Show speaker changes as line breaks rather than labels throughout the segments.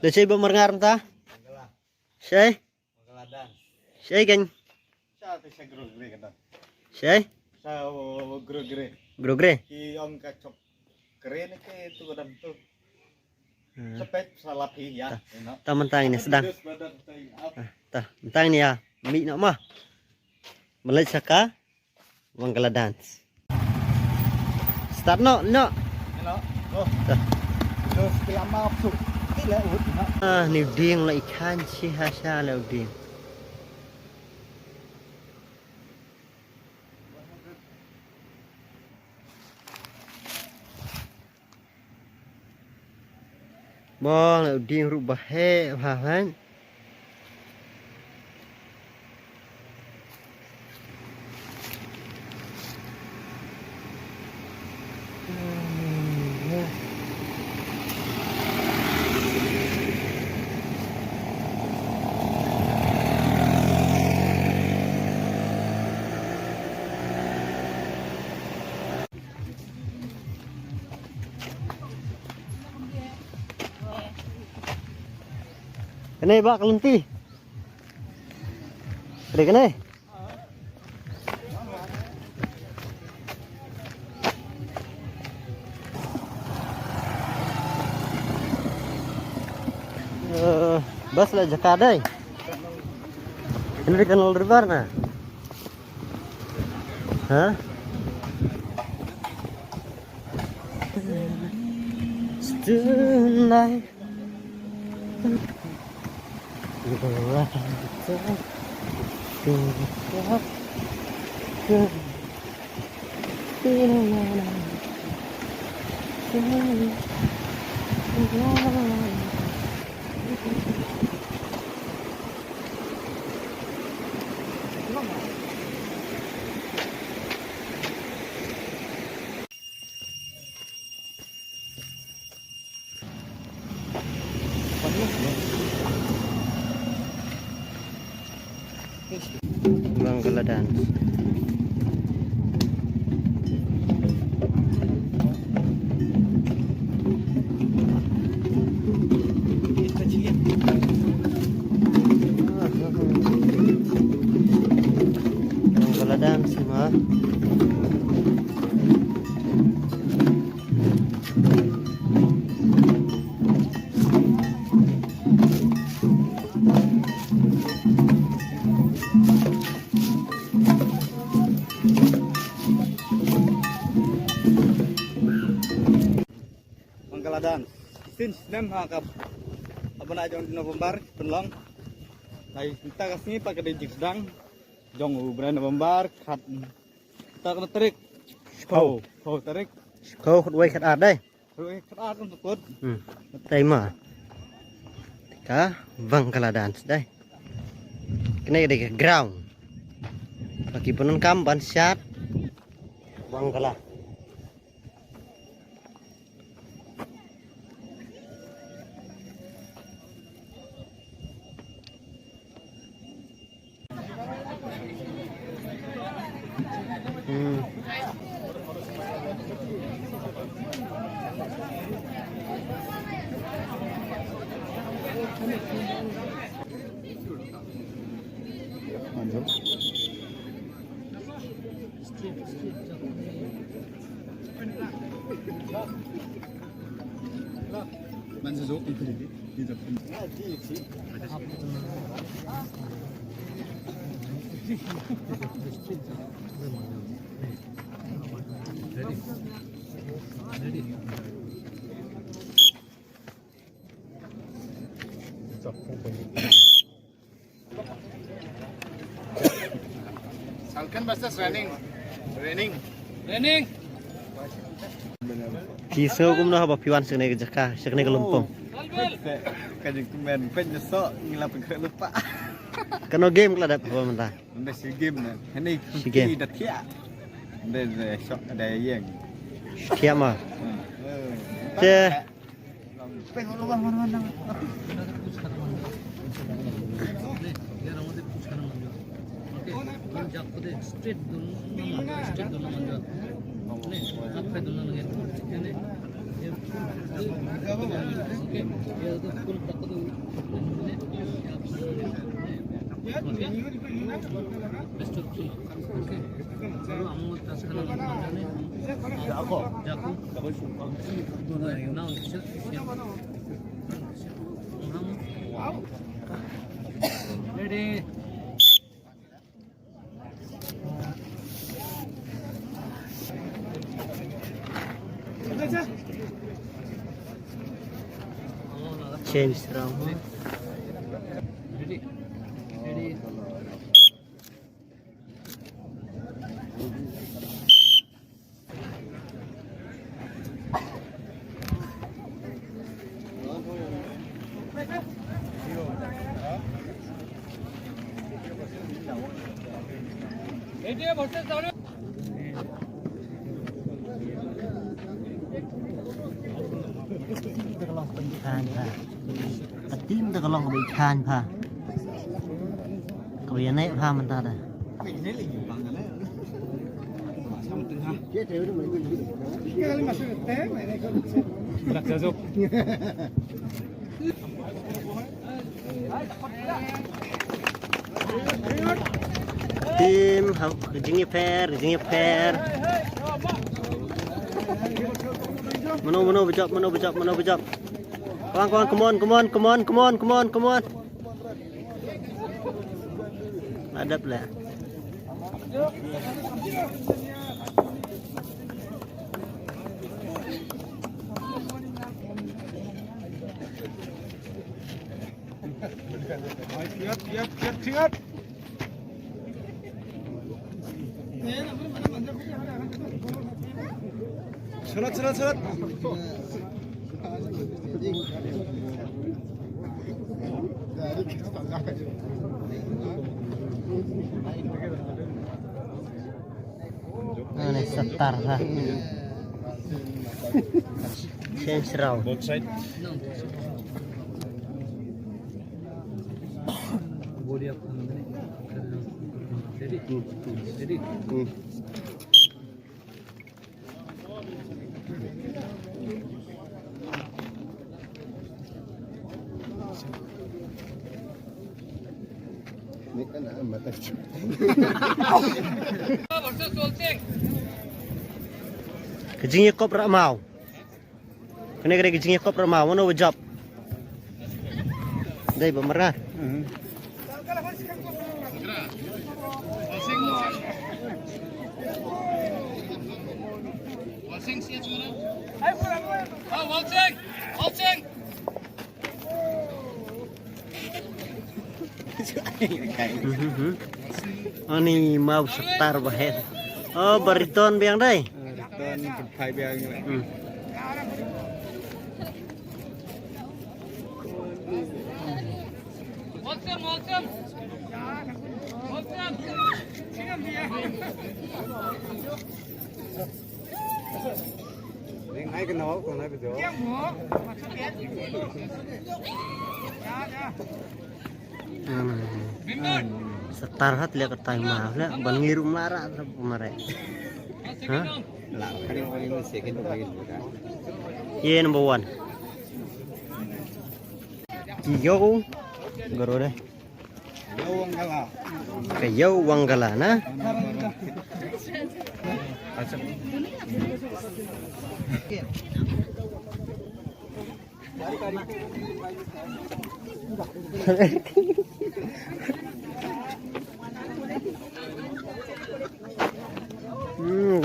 Để chơi bơm ngar ta. Chơi. Chơi keng. Chơi. Grogre. Ta mentang ini sedang. Ta mentang ini ya. Mi nak mah. Malaysia ka. Wangkala dance. Start no. Ni ding la ikan si hasa la ding. Bong la ding rubah he ha. Kene bak kelenti. Ada kene. Bas lah jakadai. Ini dikenal derbar na. Hah? Tonight. Wangkala dance. Wangkala dance mah.
Dan since nem hakap abana jong November penlong ai kita kasih pakai dijik sedang jong bulan November khat ta kena tarik kau tarik
Kau khutway khat ad đây.
Khat ad untuk kut
Đây mà. Ka Wangkala dance đây. Cái này là ground. Bagi penonton ban syat Wangkala.
Man so dieser Salkan bahasa raining.
Kisau cũng nó bảo piwan sini ke Jaka, sini ke Lumpung.
Kaji kumen penyeso ngilap ke lupa.
Kano game kala dapat apa mentah?
Ada si game nih. Ini
Si game.
Dah tiap. Ada shot ada yang.
Tiap mah. Ce.
Pengen lupa mana-mana.
Ready.
Change round.
Ready. Ready. Ready versus down.
Khan pa. Katim ta kalong ka bay khan pa. Ka bay nay pa man ta da.
Berat jazuk.
Tim jingi pair. Mano bejap. Kawan, come on. Adap lah.
Siap. Surat.
Ini setar lah. Change round.
Both side.
Body up. Ready. Ready. Versus Solting.
Kejingnya kop rak mau. Kena kejingnya kop rak mau. Mana wajab? Dai pemerah.
Waltzing siap semua. Oh, waltzing.
Oh ni mau setar bahen. Oh bariton biang dai.
Don phai bia như vậy.
Waltzing.
Riêng hai cái nó còn hai cái chỗ.
Setar hat lihat ketai mah lah bangiru mara pemare. Hah?
Lah, cái nó sẽ cái nó bay được.
Ye number 1. Yo garo deh.
Đâu nggak lah.
Kayo wanggala na.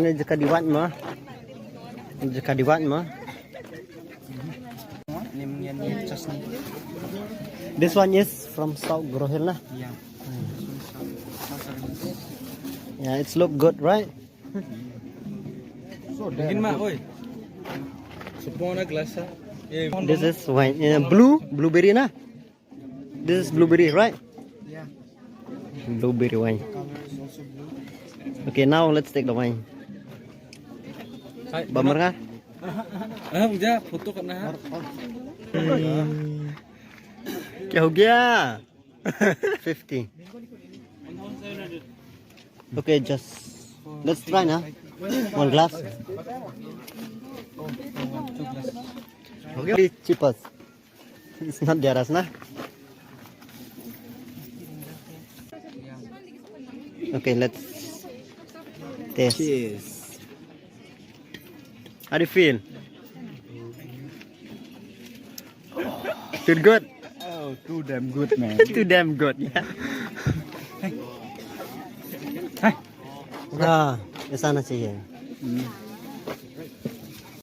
Ini jika diwat mah. This one is from South Grohil lah.
Yeah.
Yeah, it's look good, right?
Bikin mak, oi. Semua na gelas ah.
This is wine. Blueberry na. This is blueberry, right?
Yeah.
Blueberry wine.
Color is also blue.
Okay, now let's take the wine. Bamer ka?
Udah foto करना है.
क्या हो गया? 50. Okay, just let's try na. One glass. Okay. Cheapest. It's not there, nah. Okay, let's taste.
Cheers.
How do you feel? Feel good?
Oh, too damn good, man.
Too damn good. Yeah.
Hey.
Ah, ke sana sih ya.
Hmm.